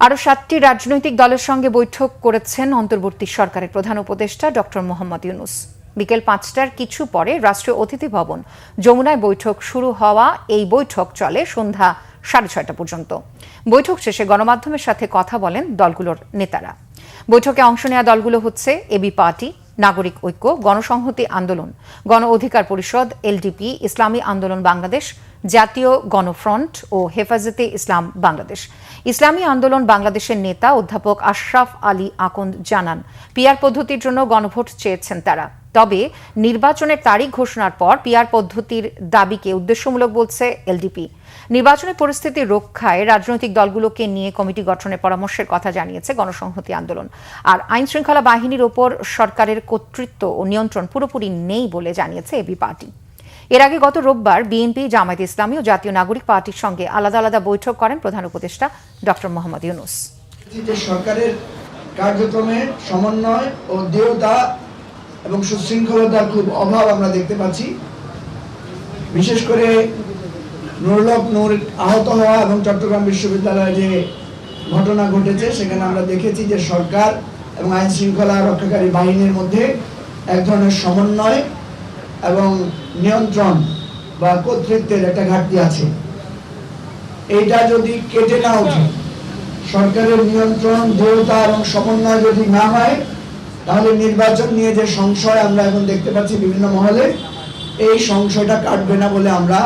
আরও ৭টি রাজনৈতিক দলের সঙ্গে বৈঠক করেছেন অন্তর্বর্তী সরকারের প্রধান উপদেষ্টা ডক্টর মোহাম্মদ ইউনূস। বিকেল ৫টার কিছু পরে রাষ্ট্রীয় অতিথি ভবন যমুনায় বৈঠক শুরু হওয়া এই বৈঠক চলে সন্ধ্যা ৬:৩০ পর্যন্ত। বৈঠক শেষে গণমাধ্যমের সাথে কথা বলেন দলগুলোর নেতারা। বৈঠকে অংশ নেওয়া দলগুলো হচ্ছে এবি পার্টি, নাগরিক ঐক্য, গণসংহতি আন্দোলন, গণ অধিকার পরিষদ, এলডিপি, ইসলামী আন্দোলন বাংলাদেশ, জাতীয় গণফ্রন্ট ও হেফাজতে ইসলাম বাংলাদেশ। ইসলামী আন্দোলন বাংলাদেশের নেতা অধ্যাপক আশরাফ আলী আকন্দ জানান, পিআর পদ্ধতির জন্য গণভোট চেয়েছেন তারা। তবে নির্বাচনের তারিখ ঘোষণার পর পিআর পদ্ধতির দাবিকে উদ্দেশ্যমূলক বলছে এলডিপি। নির্বাচনের পরিস্থিতি রক্ষায় রাজনৈতিক দলগুলোকে নিয়ে কমিটি গঠনের পরামর্শের কথা জানিয়েছে গণসংহতি আন্দোলন। আর আইন শৃঙ্খলা বাহিনীর ওপর সরকারের কর্তৃত্ব ও নিয়ন্ত্রণ পুরোপুরি নেই বলে জানিয়েছে এবি পার্টি। এর আগে গত রোববার বিএনপি, জামায়াতে ইসলামী ও জাতীয় নাগরিক পার্টির সঙ্গে আলাদা আলাদা বৈঠক করেন প্রধান উপদেষ্টা ডক্টর মোহাম্মদ ইউনূস। সরকারের কার্যক্রমে সমন্বয় ও দৃঢ়তা এবং সুশৃঙ্খলতার খুব অভাব আমরা দেখতে পাচ্ছি। বিশেষ করে নুরুল হক নূর আহত হওয়া এবং চট্টগ্রাম বিশ্ববিদ্যালয়ে যে ঘটনা ঘটেছে সেখানে আমরা দেখেছি যে সরকার এবং আইন শৃঙ্খলা রক্ষাকারী বাহিনীর মধ্যে এক ধরনের সমন্বয় এবং নিয়ন্ত্রণ বা কর্তৃত্বের একটা ঘাটতি আছে। এইটা যদি কেটে না ওঠে, সরকারের নিয়ন্ত্রণ, দৃঢ়তা এবং সমন্বয় যদি না হয়, তাহলে নির্বাচন নিয়ে যে সংশয় আমরা এখন দেখতে পাচ্ছি বিভিন্ন মহলে, এই সংশয়টা কাটবে না বলে আমরা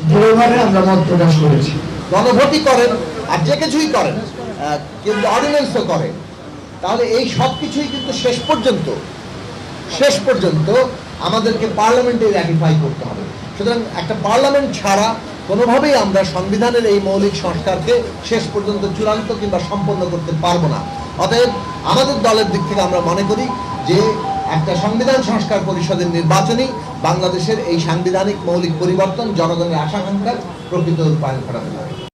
দৃঢ়ভাবে মত প্রকাশ করেছি। গণভোটই করেন আর যে কিছুই করেন, কিন্তু অর্ডিন্যান্সও করেন, তাহলে এই সব কিছুই কিন্তু শেষ পর্যন্ত আমাদেরকে পার্লামেন্টে র্যাটিফাই করতে হবে। সুতরাং একটা পার্লামেন্ট ছাড়া কোনোভাবেই আমরা সংবিধানের এই মৌলিক সংস্কারকে শেষ পর্যন্ত চূড়ান্ত কিংবা সম্পন্ন করতে পারবো না। অতএব আমাদের দলের দিক থেকে আমরা মনে করি যে একটা সংবিধান সংস্কার পরিষদের নির্বাচনই বাংলাদেশের এই সাংবিধানিক মৌলিক পরিবর্তন, জনগণের আশা আকাঙ্ক্ষার প্রকৃত রূপায়ণ ঘটাতে পারে।